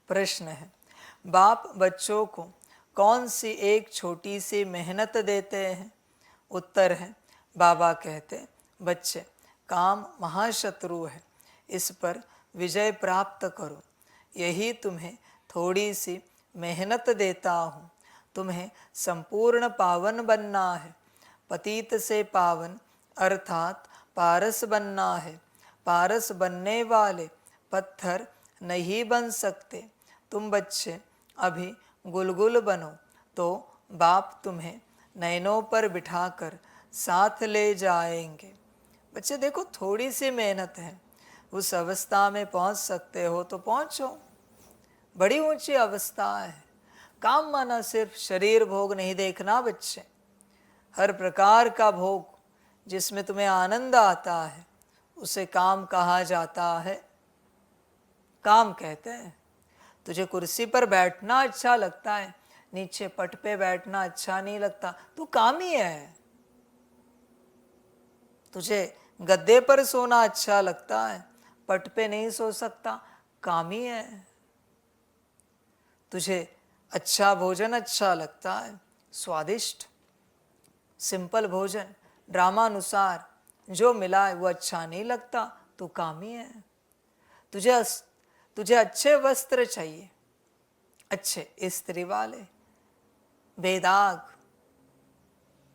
प्रश्न है, बाप बच्चों को कौन सी एक छोटी सी मेहनत देते हैं? उत्तर है, बाबा कहते, बच्चे, काम महाशत्रु है, इस पर विजय प्राप्त करो। यही तुम्हें थोड़ी सी मेहनत देता हूँ। तुम्हें संपूर्ण पावन बनना है, पतित से पावन अर्थात पारस बनना है। पारस बनने वाले पत्थर नहीं बन सकते। तुम बच्चे अभी गुलगुल बनो तो बाप तुम्हें नैनों पर बिठाकर साथ ले जाएंगे। बच्चे देखो, थोड़ी सी मेहनत है, उस अवस्था में पहुंच सकते हो तो पहुंचो। बड़ी ऊंची अवस्था है। काम माना सिर्फ शरीर भोग नहीं देखना बच्चे, हर प्रकार का भोग जिसमें तुम्हें आनंद आता है उसे काम कहा जाता है। काम कहते हैं। तुझे कुर्सी पर बैठना अच्छा लगता है, नीचे पट पे बैठना अच्छा नहीं लगता, तू कामी है। तुझे गद्दे पर सोना अच्छा लगता है, पट पे नहीं सो सकता, कामी है। तुझे अच्छा भोजन अच्छा लगता है, स्वादिष्ट सिंपल भोजन ड्रामानुसार जो मिला है वो अच्छा नहीं लगता, तो कामी है। तुझे अच्छे वस्त्र चाहिए, अच्छे इस्त्री वाले, बेदाग,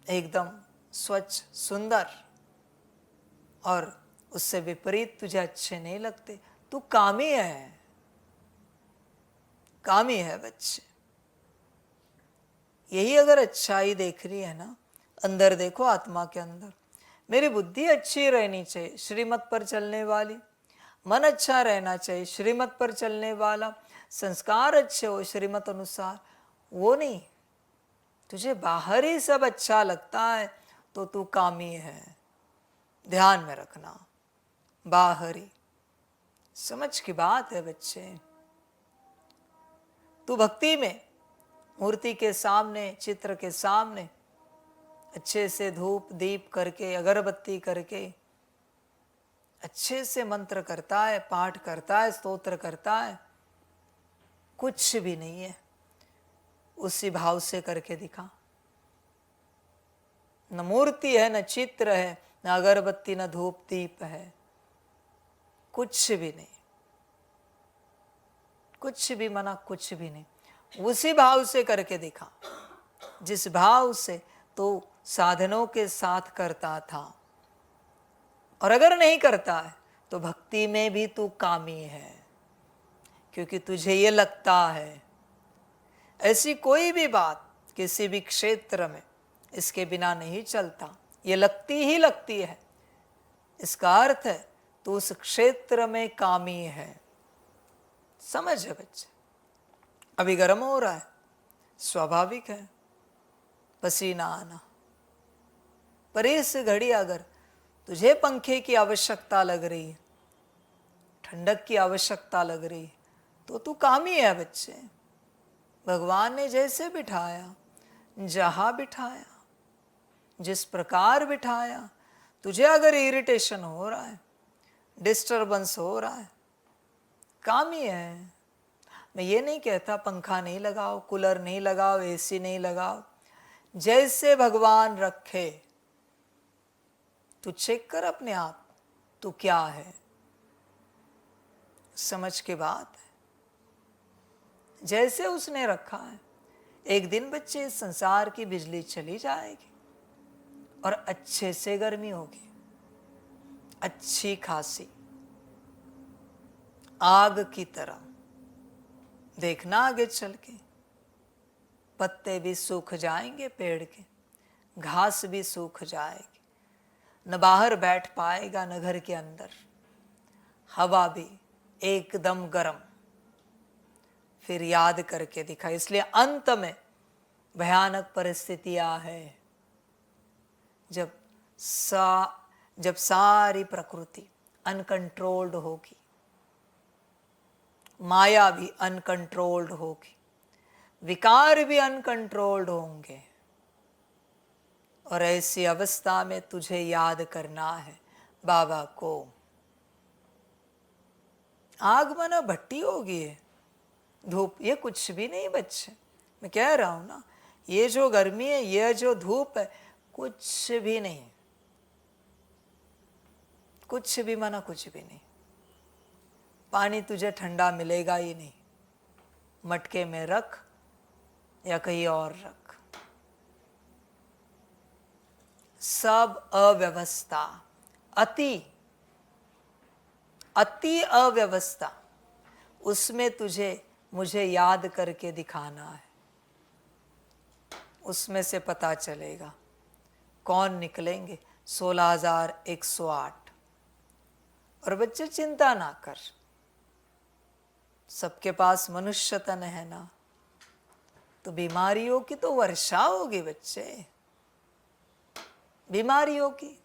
एकदम स्वच्छ सुंदर, और उससे विपरीत तुझे अच्छे नहीं लगते, तू कामी है। कामी है बच्चे। यही अगर अच्छाई देख रही है ना, अंदर देखो, आत्मा के अंदर, मेरी बुद्धि अच्छी रहनी चाहिए, श्रीमत पर चलने वाली, मन अच्छा रहना चाहिए, श्रीमत पर चलने वाला, संस्कार अच्छे हो श्रीमत अनुसार, वो नहीं। तुझे बाहर ही सब अच्छा लगता है तो तू कामी है। ध्यान में रखना, बाहरी समझ की बात है बच्चे। तू भक्ति में मूर्ति के सामने, चित्र के सामने अच्छे से धूप दीप करके, अगरबत्ती करके अच्छे से मंत्र करता है, पाठ करता है, स्तोत्र करता है, कुछ भी नहीं है, उसी भाव से करके दिखा। न मूर्ति है, न चित्र है, न अगरबत्ती, न धूप दीप है, कुछ भी नहीं, कुछ भी मना, कुछ भी नहीं। उसी भाव से करके दिखा जिस भाव से तो साधनों के साथ करता था। और अगर नहीं करता है तो भक्ति में भी तू कामी है, क्योंकि तुझे ये लगता है ऐसी कोई भी बात किसी भी क्षेत्र में इसके बिना नहीं चलता, ये लगती ही लगती है। इसका अर्थ है तू उस क्षेत्र में कामी है। समझ है बच्चे? अभी गर्म हो रहा है, स्वाभाविक है पसीना आना, पर इस घड़ी अगर तुझे पंखे की आवश्यकता लग रही है, ठंडक की आवश्यकता लग रही है, तो तू कामी है बच्चे। भगवान ने जैसे बिठाया, जहां बिठाया, जिस प्रकार बिठाया, तुझे अगर इरिटेशन हो रहा है, डिस्टर्बेंस हो रहा है, कामी है। मैं ये नहीं कहता पंखा नहीं लगाओ, कूलर नहीं लगाओ, एसी नहीं लगाओ, जैसे भगवान रखे। तू चेक कर अपने आप, तू क्या है, समझ के बात है। जैसे उसने रखा है, एक दिन बच्चे इस संसार की बिजली चली जाएगी और अच्छे से गर्मी होगी, अच्छी खासी आग की तरह। देखना आगे चल के पत्ते भी सूख जाएंगे, पेड़ के घास भी सूख जाएगी, न बाहर बैठ पाएगा न घर के अंदर, हवा भी एकदम गर्म। फिर याद करके दिखा। इसलिए अंत में भयानक परिस्थितियां है, जब सारी प्रकृति अनकंट्रोल्ड होगी, माया भी अनकंट्रोल्ड होगी, विकार भी अनकंट्रोल्ड होंगे। और ऐसी अवस्था में तुझे याद करना है बाबा को। आग माना भट्टी होगी, धूप ये कुछ भी नहीं बच्चे, मैं कह रहा हूं ना, ये जो गर्मी है, ये जो धूप है, कुछ भी नहीं, कुछ भी माना कुछ भी नहीं। पानी तुझे ठंडा मिलेगा ही नहीं, मटके में रख या कहीं और रख, सब अव्यवस्था, अति अति अव्यवस्था, उसमें तुझे मुझे याद करके दिखाना है। उसमें से पता चलेगा कौन निकलेंगे 16,108। और बच्चे चिंता ना कर, सबके पास मनुष्य तन है ना, तो बीमारियों की तो वर्षा होगी बच्चे, बीमारियों की।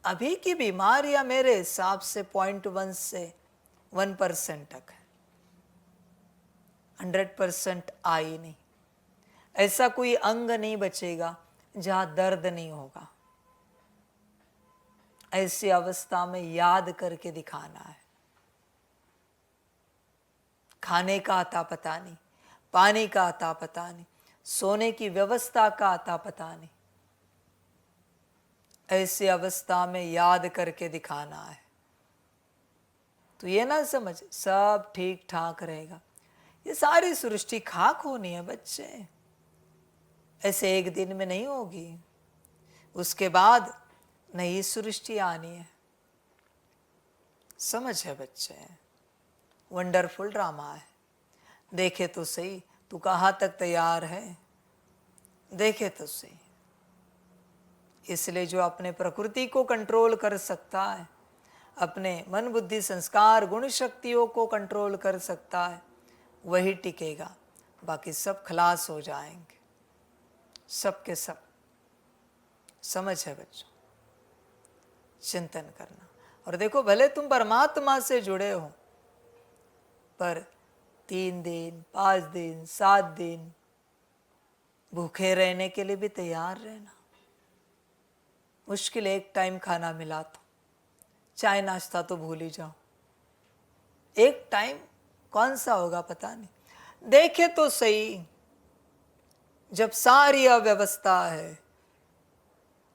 अभी की बीमारियां मेरे हिसाब से 0.1 से 1% तक है, 100% आई नहीं। ऐसा कोई अंग नहीं बचेगा जहां दर्द नहीं होगा। ऐसी अवस्था में याद करके दिखाना है। खाने का आता पता नहीं, पानी का आता पता नहीं, सोने की व्यवस्था का आता पता नहीं। ऐसी अवस्था में याद करके दिखाना है। तो ये ना समझ सब ठीक ठाक रहेगा, ये सारी सृष्टि खाक होनी है बच्चे, ऐसे एक दिन में नहीं होगी। उसके बाद नई सृष्टि आनी है। समझ है बच्चे, वंडरफुल ड्रामा है। देखे तो सही तू कहाँ तक तैयार है, देखे तो सही। इसलिए जो अपने प्रकृति को कंट्रोल कर सकता है, अपने मन बुद्धि संस्कार गुण शक्तियों को कंट्रोल कर सकता है, वही टिकेगा। बाकी सब खलास हो जाएंगे, सब के सब। समझ है बच्चों, चिंतन करना। और देखो, भले तुम परमात्मा से जुड़े हो, पर 3 दिन 5 दिन 7 दिन भूखे रहने के लिए भी तैयार रहना। मुश्किल एक टाइम खाना मिला तो, चाय नाश्ता तो भूल ही जाओ। एक टाइम कौन सा होगा पता नहीं। देखे तो सही, जब सारी अव्यवस्था है,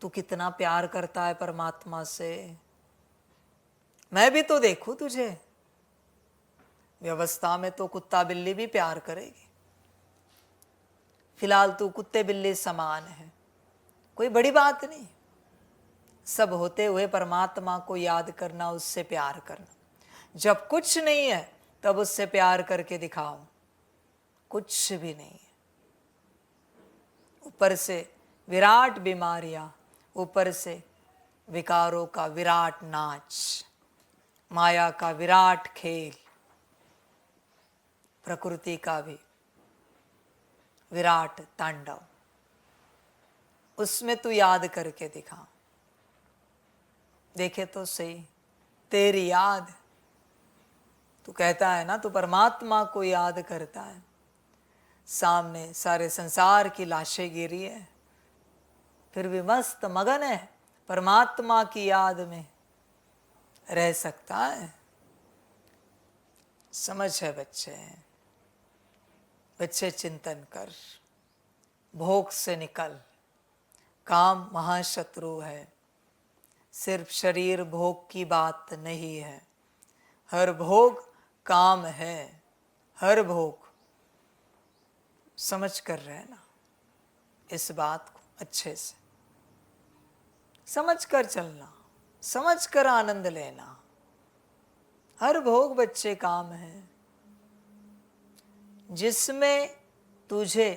तू कितना प्यार करता है परमात्मा से। मैं भी तो देखूं तुझे। व्यवस्था में तो कुत्ता बिल्ली भी प्यार करेगी। फिलहाल तू कुत्ते बिल्ली समान है, कोई बड़ी बात नहीं। सब होते हुए परमात्मा को याद करना, उससे प्यार करना। जब कुछ नहीं है तब उससे प्यार करके दिखाओ, कुछ भी नहीं है। ऊपर से विराट बीमारियां, ऊपर से विकारों का विराट नाच, माया का विराट खेल, प्रकृति का भी विराट तांडव, उसमें तू याद करके दिखा। देखे तो सही, तेरी याद। तू कहता है ना, तू परमात्मा को याद करता है। सामने सारे संसार की लाशें गिरी है, फिर भी मस्त मगन है, परमात्मा की याद में रह सकता है। समझ है बच्चे, बच्चे चिंतन कर, भोग से निकल। काम महाशत्रु है। सिर्फ शरीर भोग की बात नहीं है, हर भोग काम है, हर भोग। समझ कर रहे ना इस बात को, अच्छे से समझ कर चलना, समझ कर आनंद लेना। हर भोग बच्चे काम है। जिसमें तुझे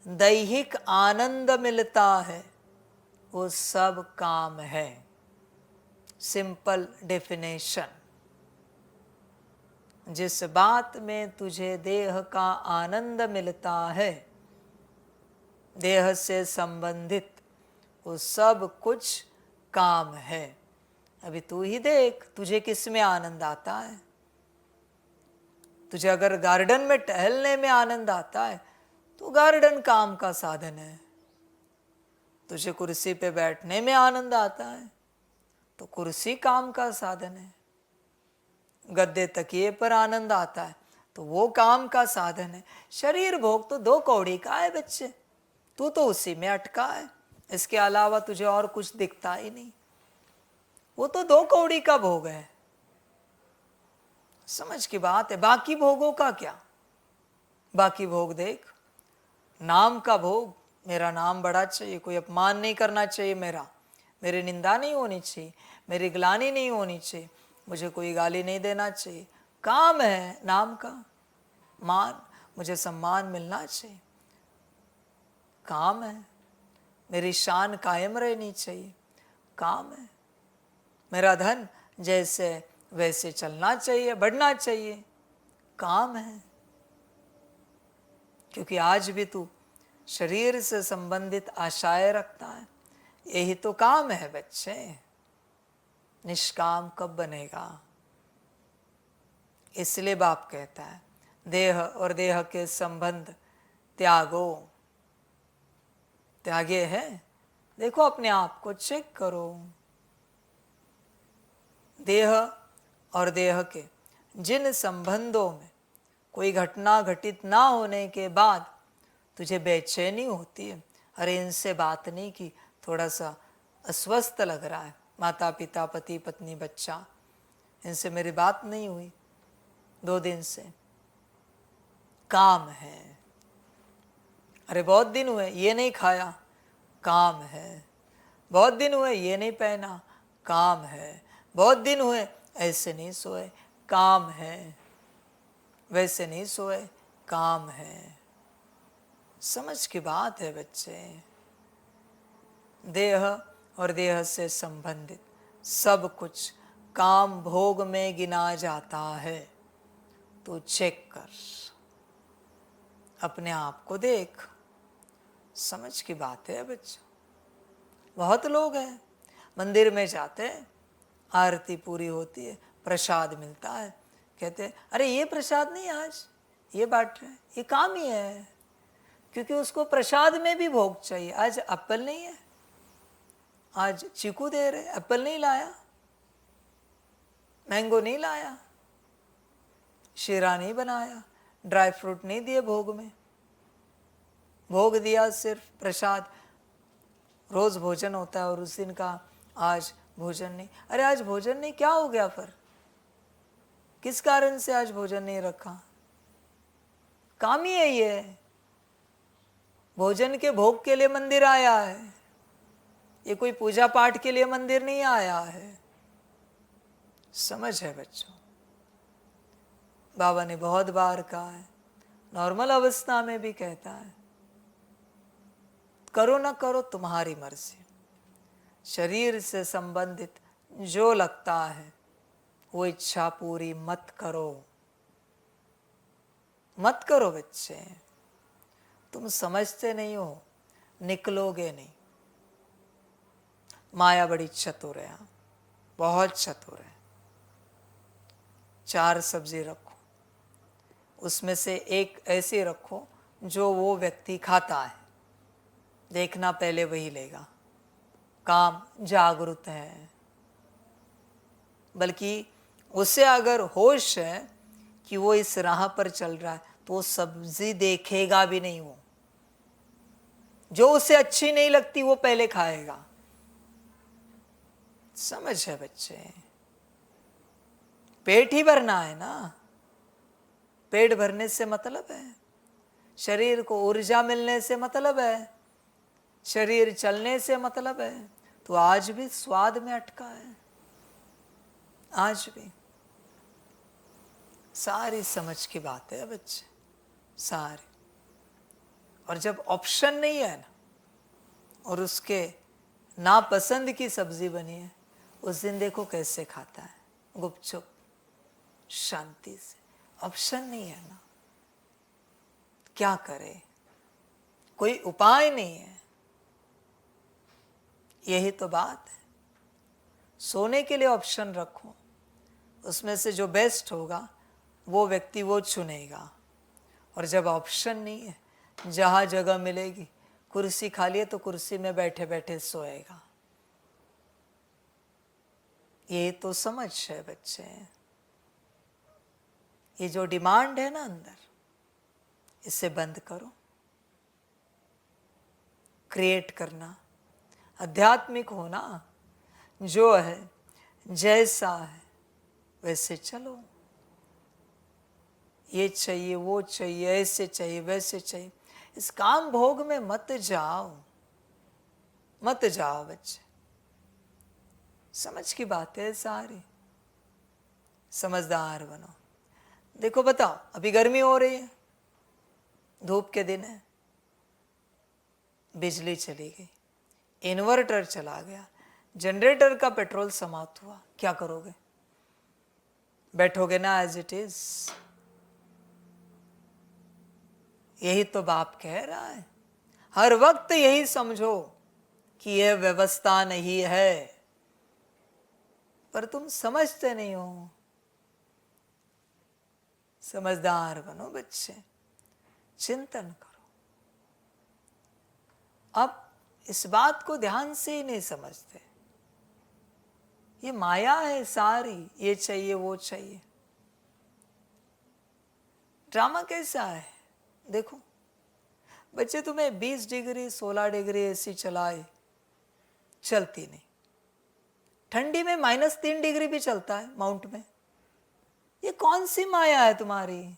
दैहिक आनंद मिलता है, वो सब काम है। Simple definition. जिस बात में तुझे देह का आनंद मिलता है, देह से संबंधित, वो सब कुछ काम है। अभी तू ही देख, तुझे किस में आनंद आता है। तुझे अगर गार्डन में टहलने में आनंद आता है तो गार्डन काम का साधन है। तुझे कुर्सी पे बैठने में आनंद आता है तो कुर्सी काम का साधन है। गद्दे तकिए पर आनंद आता है तो वो काम का साधन है। शरीर भोग तो 2 कौड़ी का है बच्चे, तू तो उसी में अटका है, इसके अलावा तुझे और कुछ दिखता ही नहीं। वो तो 2 कौड़ी का भोग है, समझ की बात है। बाकी भोगों का क्या? बाकी भोग देख, नाम का भोग, मेरा नाम बड़ा चाहिए, कोई अपमान नहीं करना चाहिए मेरा, मेरी निंदा नहीं होनी चाहिए, मेरी ग्लानि नहीं होनी चाहिए, मुझे कोई गाली नहीं देना चाहिए। काम है नाम का, मान, मुझे सम्मान मिलना चाहिए, काम है। मेरी शान कायम रहनी चाहिए, काम है। मेरा धन जैसे वैसे चलना चाहिए, बढ़ना चाहिए, काम है। क्योंकि आज भी तू शरीर से संबंधित आशाएं रखता है, यही तो काम है बच्चे। निष्काम कब बनेगा? इसलिए बाप कहता है देह और देह के संबंध त्यागो। त्यागे है, देखो अपने आप को चेक करो। देह और देह के जिन संबंधों में कोई घटना घटित ना होने के बाद तुझे बेचैनी होती है, अरे इनसे बात नहीं की, थोड़ा सा अस्वस्थ लग रहा है, माता पिता पति पत्नी बच्चा, इनसे मेरी बात नहीं हुई 2 दिन से, काम है। अरे बहुत दिन हुए ये नहीं खाया, काम है। बहुत दिन हुए ये नहीं पहना, काम है। बहुत दिन हुए ऐसे नहीं सोए, काम है। वैसे नहीं सोए, काम है। समझ की बात है बच्चे। देह और देह से संबंधित सब कुछ काम भोग में गिना जाता है। तो चेक कर, अपने आप को देख, समझ की बात है बच्चों। बहुत लोग हैं मंदिर में जाते हैं, आरती पूरी होती है, प्रसाद मिलता है, कहते हैं अरे ये प्रसाद नहीं, आज ये बांट रहे हैं, ये काम ही है। क्योंकि उसको प्रसाद में भी भोग चाहिए। आज एप्पल नहीं है, आज चीकू दे रहे, एप्पल नहीं लाया, मैंगो नहीं लाया, शीरा नहीं बनाया, ड्राई फ्रूट नहीं दिए भोग में, भोग दिया सिर्फ प्रसाद। रोज भोजन होता है और उस दिन का आज भोजन नहीं। अरे आज भोजन नहीं, क्या हो गया फिर? किस कारण से आज भोजन नहीं रखा? काम ही है ये, भोजन के भोग के लिए मंदिर आया है, ये कोई पूजा पाठ के लिए मंदिर नहीं आया है। समझ है बच्चों? बाबा ने बहुत बार कहा है, नॉर्मल अवस्था में भी कहता है, करो ना करो तुम्हारी मर्जी, शरीर से संबंधित जो लगता है वो इच्छा पूरी मत करो। मत करो बच्चे, तुम समझते नहीं हो, निकलोगे नहीं। माया बड़ी चतुर है, बहुत चतुर है। 4 सब्जी रखो, उसमें से एक ऐसी रखो जो वो व्यक्ति खाता है, देखना पहले वही लेगा। काम जागरूक है, बल्कि उसे अगर होश है कि वो इस राह पर चल रहा है तो सब्जी देखेगा भी नहीं। वो जो उसे अच्छी नहीं लगती वो पहले खाएगा। समझ है बच्चे? पेट ही भरना है ना, पेट भरने से मतलब है, शरीर को ऊर्जा मिलने से मतलब है, शरीर चलने से मतलब है। तो आज भी स्वाद में अटका है, आज भी। सारी समझ की बात है बच्चे, सारी। और जब ऑप्शन नहीं है ना, और उसके नापसंद की सब्जी बनी है, उस दिन देखो कैसे खाता है, गुपचुप, शांति से। ऑप्शन नहीं है ना, क्या करे, कोई उपाय नहीं है। यही तो बात है। सोने के लिए ऑप्शन रखो, उसमें से जो बेस्ट होगा वो व्यक्ति वो चुनेगा। और जब ऑप्शन नहीं है, जहाँ जगह मिलेगी, कुर्सी खाली है तो कुर्सी में बैठे बैठे सोएगा। ये तो समझ है बच्चे, ये जो डिमांड है ना अंदर, इसे बंद करो। क्रिएट करना, आध्यात्मिक होना, जो है जैसा है वैसे चलो। ये चाहिए, वो चाहिए, ऐसे चाहिए, वैसे चाहिए, इस काम भोग में मत जाओ, मत जाओ बच्चे। समझ की बात है सारी, समझदार बनो। देखो बताओ, अभी गर्मी हो रही है, धूप के दिन है, बिजली चली गई, इन्वर्टर चला गया, जनरेटर का पेट्रोल समाप्त हुआ, क्या करोगे? बैठोगे ना एज इट इज? यही तो बाप कह रहा है, हर वक्त यही समझो कि यह व्यवस्था नहीं है, पर तुम समझते नहीं हो। समझदार बनो बच्चे, चिंतन करो। अब इस बात को ध्यान से ही नहीं समझते। ये माया है सारी, ये चाहिए वो चाहिए। ड्रामा कैसा है देखो, बच्चे तुम्हें 20 डिग्री 16 डिग्री एसी चलाए, चलती नहीं। ठंडी में -3 डिग्री भी चलता है माउंट में। ये कौन सी माया है तुम्हारी?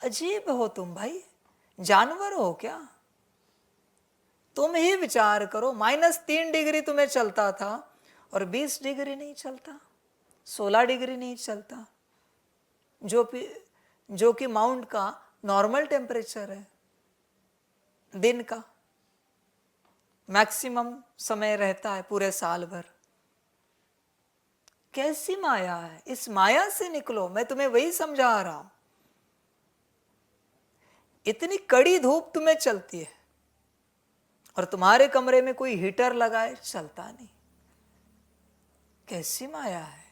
अजीब हो तुम भाई, जानवर हो क्या? तुम ही विचार करो, -3 डिग्री तुम्हें चलता था और 20 डिग्री नहीं चलता, 16 डिग्री नहीं चलता, जो कि माउंट का नॉर्मल टेम्परेचर है, दिन का मैक्सिमम समय रहता है पूरे साल भर। कैसी माया है? इस माया से निकलो, मैं तुम्हें वही समझा रहा हूं। इतनी कड़ी धूप तुम्हें चलती है और तुम्हारे कमरे में कोई हीटर लगाए, चलता नहीं। कैसी माया है?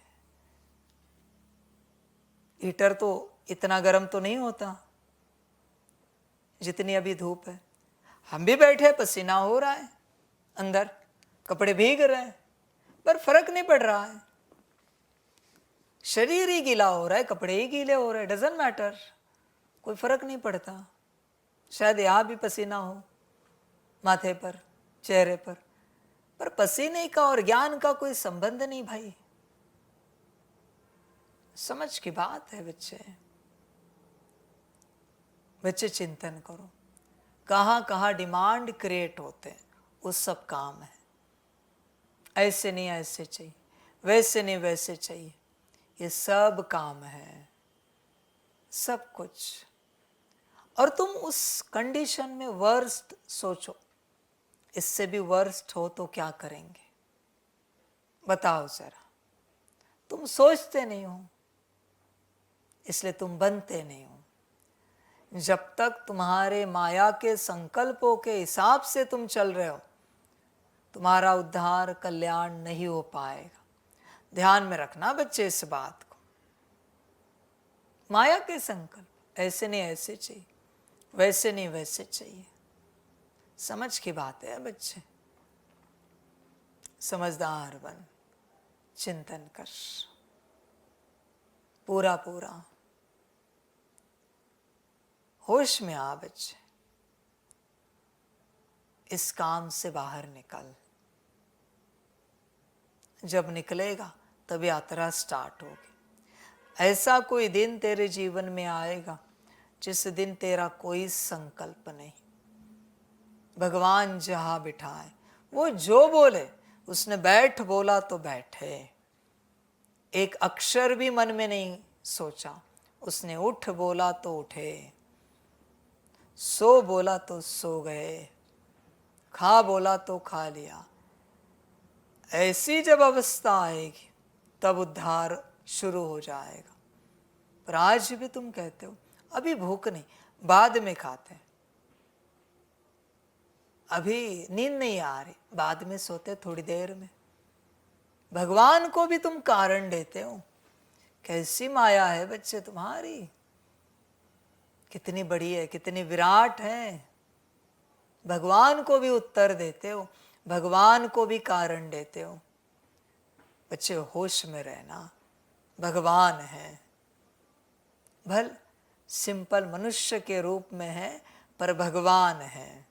हीटर तो इतना गर्म तो नहीं होता जितनी अभी धूप है। हम भी बैठे, पसीना हो रहा है, अंदर कपड़े भीग रहे हैं, पर फर्क नहीं पड़ रहा है। शरीर ही गीला हो रहा है, कपड़े ही गीले हो रहे हैं, डजंट मैटर, कोई फर्क नहीं पड़ता। शायद यहाँ भी पसीना हो, माथे पर, चेहरे पर पसीने का और ज्ञान का कोई संबंध नहीं भाई। समझ की बात है बच्चे। बच्चे चिंतन करो, कहाँ कहाँ डिमांड क्रिएट होते हैं, वो सब काम है। ऐसे नहीं ऐसे चाहिए, वैसे नहीं वैसे चाहिए, ये सब काम है, सब कुछ। और तुम उस कंडीशन में वर्स्ट सोचो, इससे भी वर्स्ट हो तो क्या करेंगे बताओ जरा। तुम सोचते नहीं हो, इसलिए तुम बनते नहीं हो। जब तक तुम्हारे माया के संकल्पों के हिसाब से तुम चल रहे हो, तुम्हारा उद्धार कल्याण नहीं हो पाएगा। ध्यान में रखना बच्चे इस बात को। माया के संकल्प ऐसे नहीं ऐसे चाहिए, वैसे नहीं वैसे चाहिए। समझ की बात है बच्चे, समझदार बन, चिंतन कर, पूरा पूरा होश में आ बच्चे। इस काम से बाहर निकल। जब निकलेगा तब यात्रा स्टार्ट होगी। ऐसा कोई दिन तेरे जीवन में आएगा जिस दिन तेरा कोई संकल्प नहीं। भगवान जहां बिठाए, वो जो बोले उसने बैठ बोला तो बैठे, एक अक्षर भी मन में नहीं सोचा, उसने उठ बोला तो उठे, सो बोला तो सो गए, खा बोला तो खा लिया। ऐसी जब अवस्था आएगी तब उद्धार शुरू हो जाएगा। पर आज भी तुम कहते हो अभी भूख नहीं, बाद में खाते हैं, अभी नींद नहीं आ रही, बाद में सोते थोड़ी देर में। भगवान को भी तुम कारण देते हो। कैसी माया है बच्चे तुम्हारी, कितनी बड़ी है, कितनी विराट है। भगवान को भी उत्तर देते हो, भगवान को भी कारण देते हो। बच्चे होश में रहना, भगवान है। भल सिंपल मनुष्य के रूप में है, पर भगवान है।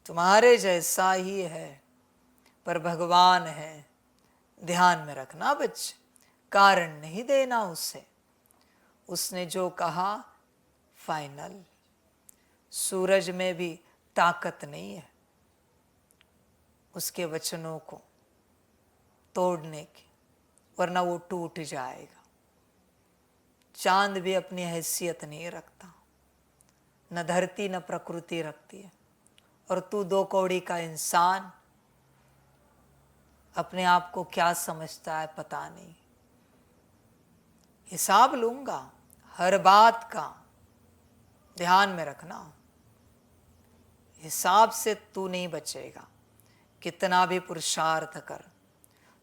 तुम्हारे जैसा ही है, पर भगवान है। ध्यान में रखना बच्चे, कारण नहीं देना उसे। उसने जो कहा फाइनल। सूरज में भी ताकत नहीं है उसके वचनों को तोड़ने की, वरना वो टूट जाएगा। चांद भी अपनी हैसियत नहीं रखता, न धरती न प्रकृति रखती है। और तू 2 कौड़ी का इंसान अपने आप को क्या समझता है पता नहीं। हिसाब लूंगा हर बात का, ध्यान में रखना। हिसाब से तू नहीं बचेगा, कितना भी पुरुषार्थ कर,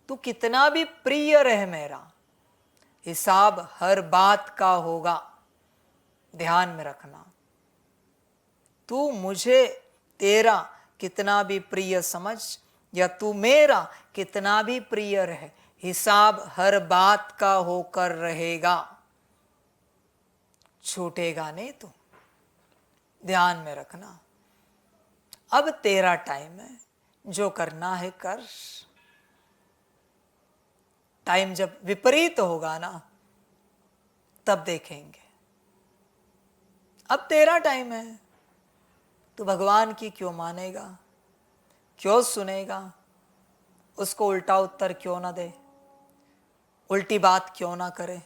तू कितना भी प्रिय रह मेरा, हिसाब हर बात का होगा। ध्यान में रखना। तू मुझे तेरा कितना भी प्रिय समझ, या तू मेरा कितना भी प्रिय रहे, हिसाब हर बात का होकर रहेगा, छूटेगा नहीं तू। ध्यान में रखना। अब तेरा टाइम है, जो करना है कर। टाइम जब विपरीत होगा ना, तब देखेंगे। अब तेरा टाइम है, तू भगवान की क्यों मानेगा, क्यों सुनेगा, उसको उल्टा उत्तर क्यों ना दे, उल्टी बात क्यों ना करे।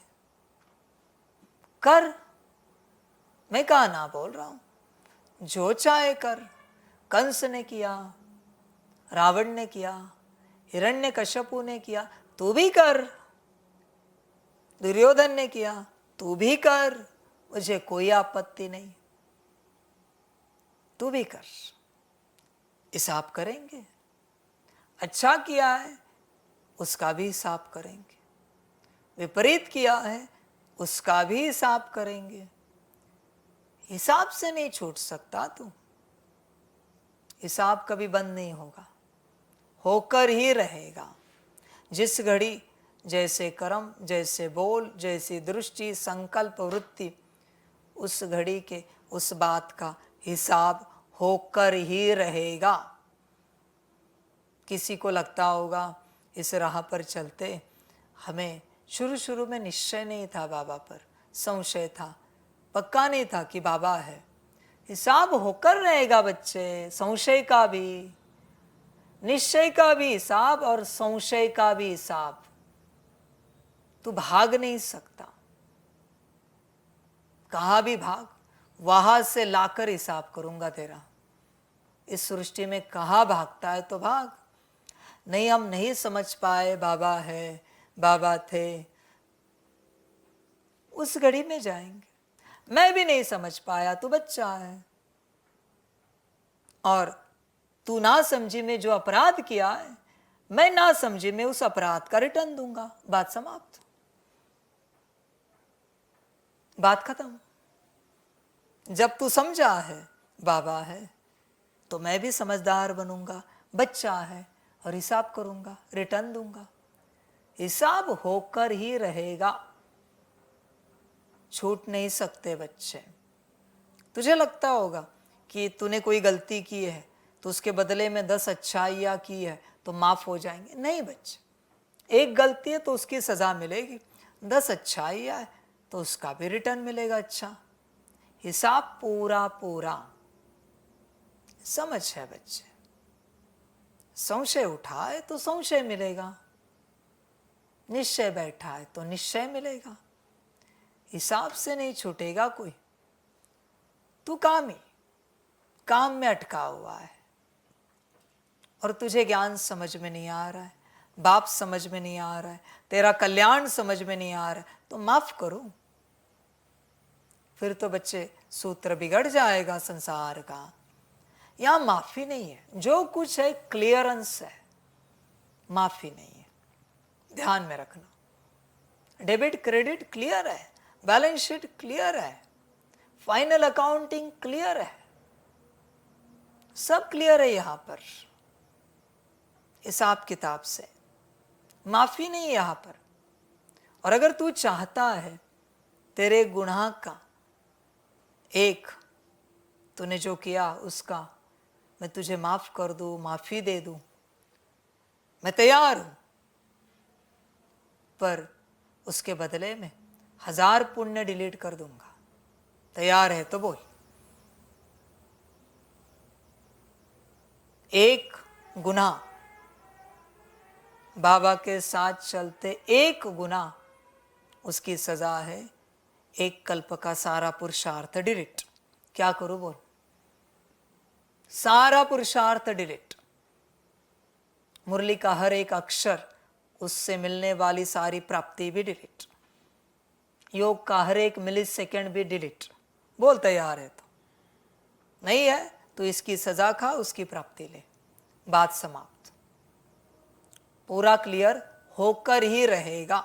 कर, मैं कहा ना बोल रहा हूं, जो चाहे कर। कंस ने किया, रावण ने किया, हिरण्यकश्यपु ने किया, तू भी कर। दुर्योधन ने किया, तू भी कर। मुझे कोई आपत्ति नहीं, तू भी कर। हिसाब करेंगे। अच्छा किया है उसका भी हिसाब करेंगे, विपरीत किया है उसका भी हिसाब करेंगे। हिसाब से नहीं छूट सकता तू। हिसाब कभी बंद नहीं होगा, होकर ही रहेगा। जिस घड़ी जैसे कर्म, जैसे बोल, जैसी दृष्टि, संकल्प, वृत्ति, उस घड़ी के उस बात का हिसाब होकर ही रहेगा। किसी को लगता होगा इस राह पर चलते हमें शुरू शुरू में निश्चय नहीं था बाबा पर, संशय था, पक्का नहीं था कि बाबा है। हिसाब होकर रहेगा बच्चे, संशय का भी, निश्चय का भी हिसाब और संशय का भी हिसाब। तू भाग नहीं सकता, कहाँ भी भाग, वहां से लाकर हिसाब करूंगा तेरा। इस सृष्टि में कहाँ भागता है तो भाग। नहीं, हम नहीं समझ पाए बाबा है, बाबा थे, उस घड़ी में जाएंगे। मैं भी नहीं समझ पाया, तू बच्चा है, और तू ना समझी में जो अपराध किया है, मैं ना समझी में उस अपराध का रिटर्न दूंगा। बात समाप्त, बात खत्म। जब तू समझा है बाबा है, तो मैं भी समझदार बनूंगा, बच्चा है, और हिसाब करूंगा, रिटर्न दूंगा। हिसाब होकर ही रहेगा, छूट नहीं सकते बच्चे। तुझे लगता होगा कि तूने कोई गलती की है तो उसके बदले में 10 अच्छाइयाँ की है तो माफ हो जाएंगे। नहीं बच्चे, एक गलती है तो उसकी सजा मिलेगी, 10 अच्छाइयाँ है तो उसका भी रिटर्न मिलेगा। अच्छा, हिसाब पूरा पूरा। समझ है बच्चे, संशय उठा है तो संशय मिलेगा, निश्चय बैठा है तो निश्चय मिलेगा। हिसाब से नहीं छूटेगा कोई। तू काम में अटका हुआ है, और तुझे ज्ञान समझ में नहीं आ रहा है, बाप समझ में नहीं आ रहा है, तेरा कल्याण समझ में नहीं आ रहा है, तो माफ करो। फिर तो बच्चे सूत्र बिगड़ जाएगा संसार का। यहां माफी नहीं है, जो कुछ है क्लियरेंस है, माफी नहीं है। ध्यान में रखना। डेबिट क्रेडिट क्लियर है, बैलेंस शीट क्लियर है, फाइनल अकाउंटिंग क्लियर है, सब क्लियर है यहां पर। हिसाब किताब से माफी नहीं है यहां पर। और अगर तू चाहता है तेरे गुनाह का एक, तूने जो किया उसका मैं तुझे माफ कर दूं, माफी दे दूं, मैं तैयार हूं, पर उसके बदले में 1000 पुण्य डिलीट कर दूंगा। तैयार है तो बोल। एक गुनाह, बाबा के साथ चलते एक गुनाह, उसकी सजा है एक कल्प का सारा पुरुषार्थ डिलीट। क्या करूं बोल? सारा पुरुषार्थ डिलीट, मुरली का हर एक अक्षर, उससे मिलने वाली सारी प्राप्ति भी डिलीट, योग का हर एक मिली सेकेंड भी डिलीट। बोल तैयार है तो? नहीं है तो इसकी सजा खा, उसकी प्राप्ति ले। बात समाप्त। पूरा क्लियर होकर ही रहेगा।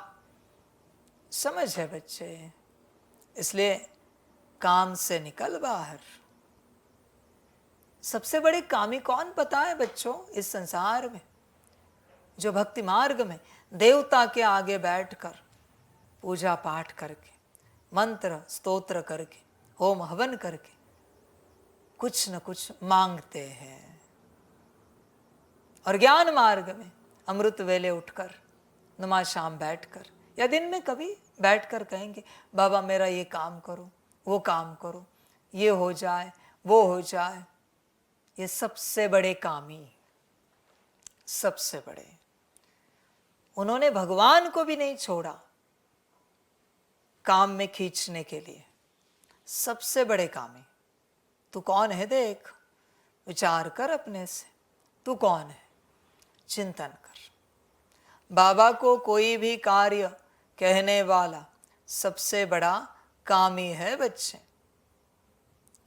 समझ है बच्चे? इसलिए काम से निकल बाहर। सबसे बड़े कामी कौन पता है बच्चों इस संसार में? जो भक्ति मार्ग में देवता के आगे बैठकर पूजा पाठ करके, मंत्र स्तोत्र करके, होम हवन करके कुछ न कुछ मांगते हैं, और ज्ञान मार्ग में अमृत वेले उठकर नमा शाम बैठकर या दिन में कभी बैठकर कहेंगे बाबा मेरा ये काम करो, वो काम करो, ये हो जाए, वो हो जाए। ये सबसे बड़े कामी, सबसे बड़े। उन्होंने भगवान को भी नहीं छोड़ा काम में खींचने के लिए। सबसे बड़े कामी। तू कौन है देख, विचार कर अपने से, तू कौन है, चिंतन कर। बाबा को कोई भी कार्य कहने वाला सबसे बड़ा कामी है बच्चे।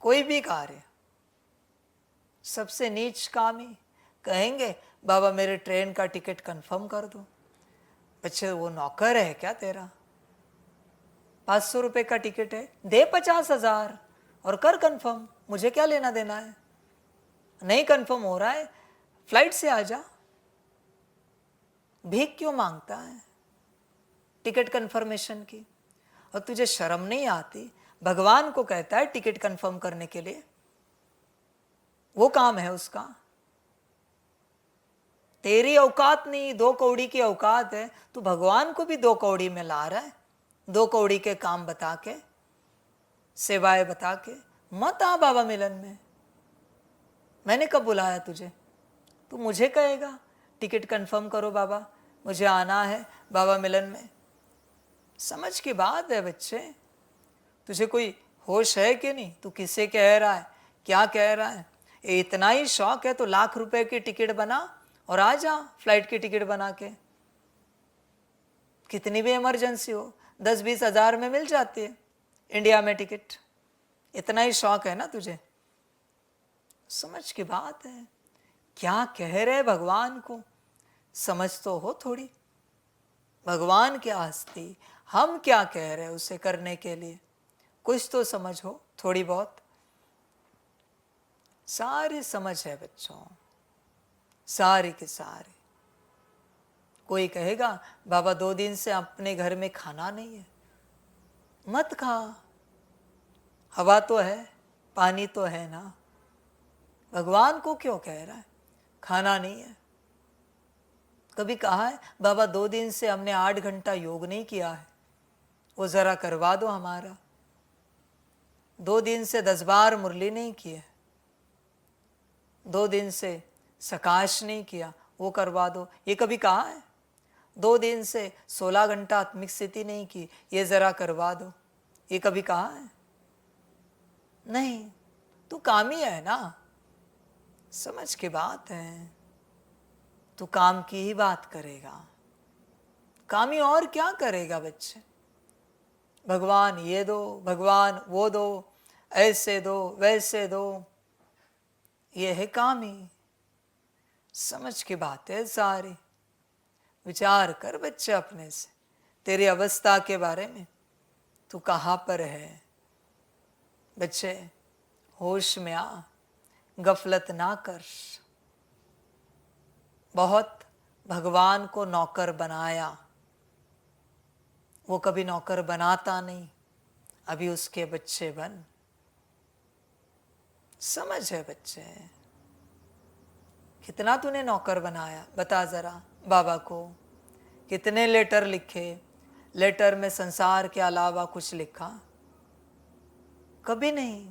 कोई भी कार्य। सबसे नीच कामी कहेंगे बाबा मेरे ट्रेन का टिकट कंफर्म कर दो। बच्चे वो नौकर है क्या तेरा? 500 रुपए का टिकट है, दे 50,000 और कर कंफर्म, मुझे क्या लेना देना है। नहीं कंफर्म हो रहा है, फ्लाइट से आ जा। भीख क्यों मांगता है टिकट कंफर्मेशन की? और तुझे शर्म नहीं आती? भगवान को कहता है टिकट कंफर्म करने के लिए, वो काम है उसका। तेरी औकात नहीं, 2 कौड़ी की औकात है, तू भगवान को भी 2 कौड़ी में ला रहा है। 2 कौड़ी के काम बता के, सेवाएं बता के। मत आ बाबा मिलन में। मैंने कब बुलाया तुझे? तू मुझे कहेगा टिकट कंफर्म करो बाबा, मुझे आना है बाबा मिलन में। समझ की बात है बच्चे। तुझे कोई होश है कि नहीं? तू किसे कह रहा है, क्या कह रहा है? इतना ही शौक है तो लाख रुपए की टिकट बना और आ जा फ्लाइट की टिकट बना के। कितनी भी इमरजेंसी हो 10-20 हजार में मिल जाती है इंडिया में टिकट। इतना ही शौक है ना तुझे? समझ की बात है। क्या कह रहे भगवान को समझ तो हो थोड़ी। भगवान क्या हस्ती, हम क्या कह रहे उसे करने के लिए, कुछ तो समझ हो थोड़ी बहुत। सारी समझ है बच्चों, सारी की सारी। कोई कहेगा बाबा 2 दिन से अपने घर में खाना नहीं है। मत खा, हवा तो है, पानी तो है ना। भगवान को क्यों कह रहा है खाना नहीं है? कभी कहा है बाबा 2 दिन से हमने 8 घंटा योग नहीं किया है, वो जरा करवा दो हमारा। 2 दिन से 10 बार मुरली नहीं किए, 2 दिन से सकाश नहीं किया, वो करवा दो। ये कभी कहा है? 2 दिन से 16 घंटा आत्मिक स्थिति नहीं की, ये जरा करवा दो। ये कभी कहा है? नहीं। तू कामी है ना, समझ की बात है। तू काम की ही बात करेगा, कामी और क्या करेगा बच्चे? भगवान ये दो, भगवान वो दो, ऐसे दो वैसे दो, ये है कामी। समझ की बात है सारी। विचार कर बच्चे अपने से, तेरी अवस्था के बारे में। तू कहाँ पर है बच्चे? होश में आ, गफलत ना कर। बहुत भगवान को नौकर बनाया, वो कभी नौकर बनाता नहीं, अभी उसके बच्चे बन। समझ है बच्चे, कितना तूने नौकर बनाया बता जरा बाबा को। कितने लेटर लिखे, लेटर में संसार के अलावा कुछ लिखा? कभी नहीं।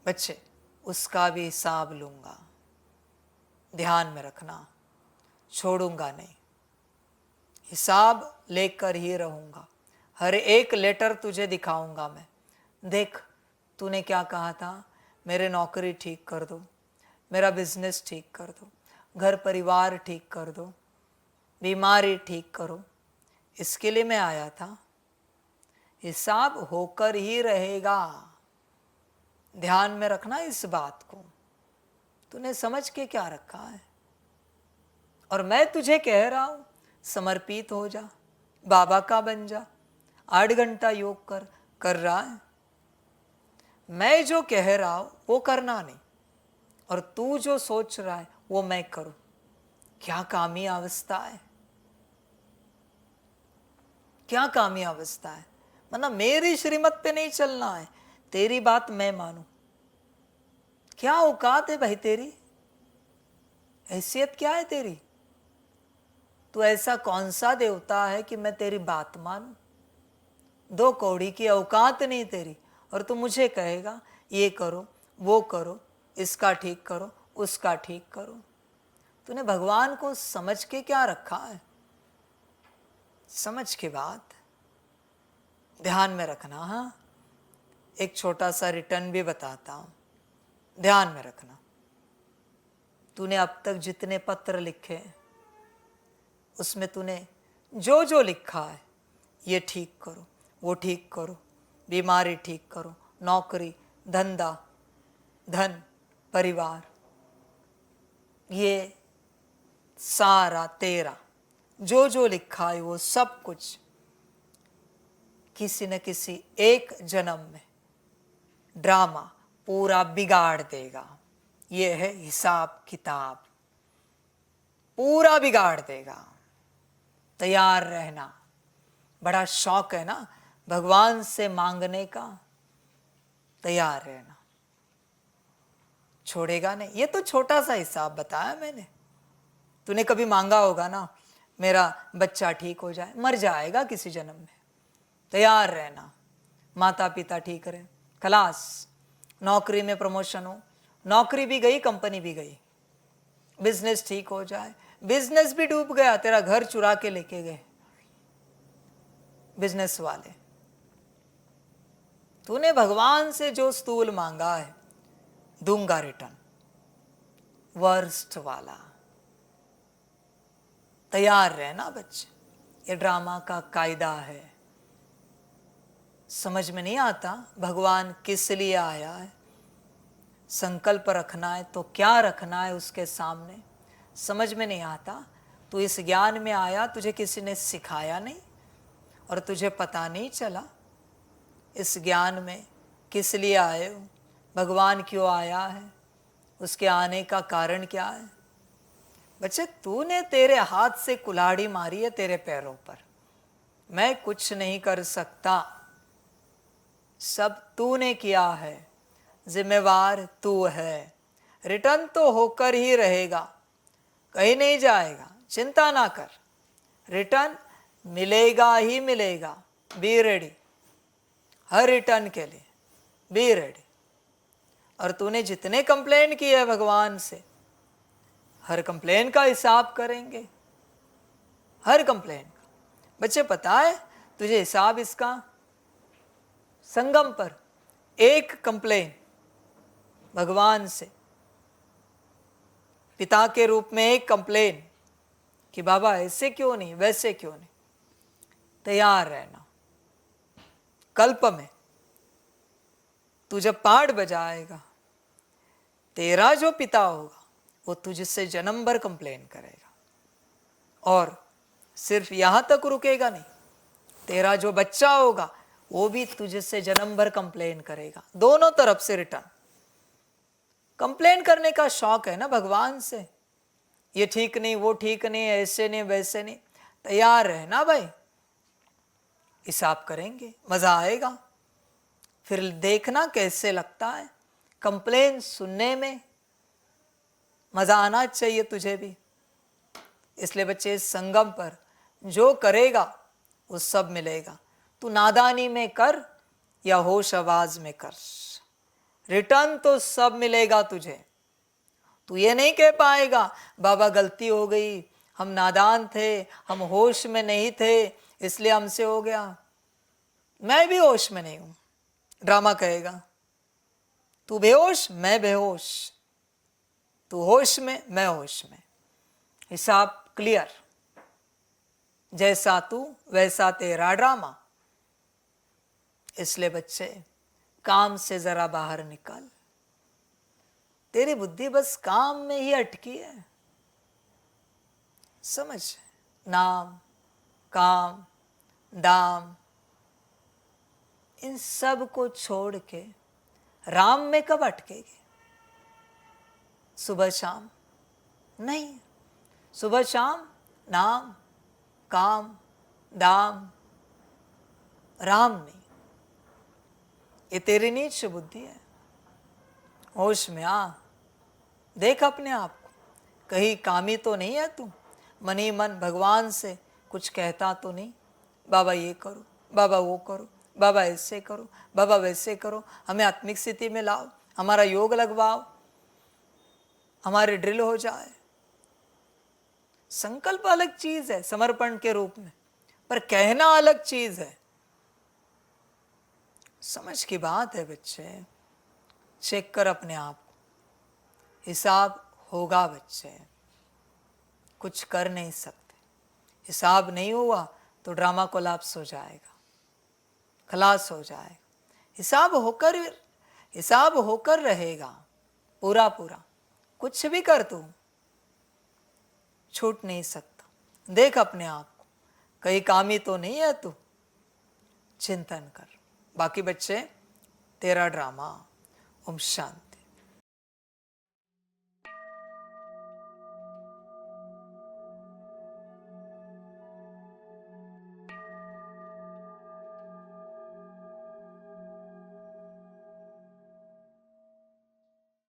बच्चे, उसका भी हिसाब लूंगा, ध्यान में रखना, छोड़ूंगा नहीं, हिसाब लेकर ही रहूंगा। हर एक लेटर तुझे दिखाऊंगा मैं। देख, तूने क्या कहा था, मेरे नौकरी ठीक कर दो, मेरा बिजनेस ठीक कर दो, घर परिवार ठीक कर दो, बीमारी ठीक करो, इसके लिए मैं आया था। हिसाब होकर ही रहेगा, ध्यान में रखना इस बात को। तूने समझ के क्या रखा है? और मैं तुझे कह रहा हूं, समर्पित हो जा, बाबा का बन जा, 8 घंटा योग कर रहा है। मैं जो कह रहा हूं वो करना नहीं, और तू जो सोच रहा है वो मैं करूं। क्या कामी अवस्था है, क्या कामी अवस्था है। मतलब मेरी श्रीमत पे नहीं चलना है, तेरी बात मैं मानूं। क्या औकात है भाई तेरी, हैसियत क्या है तेरी? तू ऐसा कौन सा देवता है कि मैं तेरी बात मानूं? 2 कौड़ी की औकात नहीं तेरी, और तू मुझे कहेगा ये करो वो करो, इसका ठीक करो उसका ठीक करो। तूने भगवान को समझ के क्या रखा है? समझ के बात ध्यान में रखना। हाँ, एक छोटा सा रिटर्न भी बताता हूं, ध्यान में रखना। तूने अब तक जितने पत्र लिखे उसमें तूने जो जो लिखा है, ये ठीक करो वो ठीक करो, बीमारी ठीक करो, नौकरी धंधा धन परिवार, ये सारा तेरा जो जो लिखा है वो सब कुछ किसी न किसी एक जन्म में ड्रामा पूरा बिगाड़ देगा। ये है हिसाब किताब, पूरा बिगाड़ देगा। तैयार रहना। बड़ा शौक है ना भगवान से मांगने का, तैयार रहना, छोड़ेगा नहीं। ये तो छोटा सा हिसाब बताया मैंने। तूने कभी मांगा होगा ना, मेरा बच्चा ठीक हो जाए, मर जाएगा किसी जन्म में, तैयार रहना। माता पिता ठीक रहे, खलास। नौकरी में प्रमोशन हो, नौकरी भी गई कंपनी भी गई। बिजनेस ठीक हो जाए, बिजनेस भी डूब गया, तेरा घर चुरा के लेके गए बिजनेस वाले। तूने भगवान से जो स्थूल मांगा है, दूंगा रिटर्न, वर्स्ट वाला। तैयार रहना बच्चे, ये ड्रामा का कायदा है। समझ में नहीं आता भगवान किस लिए आया है। संकल्प रखना है तो क्या रखना है उसके सामने, समझ में नहीं आता। तू इस ज्ञान में आया, तुझे किसी ने सिखाया नहीं और तुझे पता नहीं चला इस ज्ञान में किस लिए आए हो, भगवान क्यों आया है, उसके आने का कारण क्या है। बच्चे, तूने तेरे हाथ से कुल्हाड़ी मारी है तेरे पैरों पर, मैं कुछ नहीं कर सकता, सब तूने किया है, जिम्मेवार तू है। रिटर्न तो होकर ही रहेगा, कहीं नहीं जाएगा, चिंता ना कर, रिटर्न मिलेगा ही मिलेगा। बी रेडी, हर रिटर्न के लिए बी रेडी। और तूने जितने कंप्लेन किए है भगवान से, हर कंप्लेन का हिसाब करेंगे, हर कंप्लेन का। बच्चे, पता है तुझे हिसाब इसका? संगम पर एक कंप्लेन भगवान से, पिता के रूप में एक कंप्लेन कि बाबा ऐसे क्यों नहीं, वैसे क्यों नहीं। तैयार रहना। कल्प में तू जब पाठ बजाएगा, तेरा जो पिता होगा वो तुझसे जन्म भर कंप्लेन करेगा, और सिर्फ यहां तक रुकेगा नहीं, तेरा जो बच्चा होगा वो भी तुझसे जन्म भर कंप्लेन करेगा। दोनों तरफ से रिटर्न। कंप्लेन करने का शौक है ना भगवान से, ये ठीक नहीं वो ठीक नहीं, ऐसे नहीं वैसे नहीं। तैयार है ना भाई, हिसाब करेंगे, मजा आएगा। फिर देखना कैसे लगता है। कंप्लेन सुनने में मजा आना चाहिए तुझे भी। इसलिए बच्चे, संगम पर जो करेगा वो सब मिलेगा। तू नादानी में कर या होश आवाज में कर, रिटर्न तो सब मिलेगा तुझे। तू ये नहीं कह पाएगा बाबा गलती हो गई, हम नादान थे, हम होश में नहीं थे, इसलिए हमसे हो गया। मैं भी होश में नहीं हूं, ड्रामा कहेगा। तू बेहोश, मैं बेहोश, तू होश में, मैं होश में। हिसाब क्लियर। जैसा तू वैसा तेरा ड्रामा। इसलिए बच्चे, काम से जरा बाहर निकल। तेरी बुद्धि बस काम में ही अटकी है। समझ, नाम, काम, दाम, इन सब को छोड़ के राम में कब अटकेगी? सुबह शाम नहीं, सुबह शाम नाम, काम, दाम, राम नहीं। ये तेरी नीच बुद्धि है। होश में आ, देख अपने आप को, कहीं कामी तो नहीं है तू? मन ही मन भगवान से कुछ कहता तो नहीं, बाबा ये करो, बाबा वो करो, बाबा ऐसे करो, बाबा वैसे करो, हमें आत्मिक स्थिति में लाओ, हमारा योग लगवाओ, हमारे ड्रिल हो जाए। संकल्प अलग चीज है समर्पण के रूप में, पर कहना अलग चीज है। समझ की बात है बच्चे। चेक कर अपने आप को, हिसाब होगा बच्चे, कुछ कर नहीं सकते। हिसाब नहीं हुआ तो ड्रामा कोलैप्स हो जाएगा, खलास हो जाएगा। हिसाब होकर रहेगा पूरा पूरा। कुछ भी कर तू, छूट नहीं सकता। देख अपने आप को, कहीं कामी तो नहीं है तू? चिंतन कर। बाकी बच्चे, तेरा ड्रामा। ओम शांति।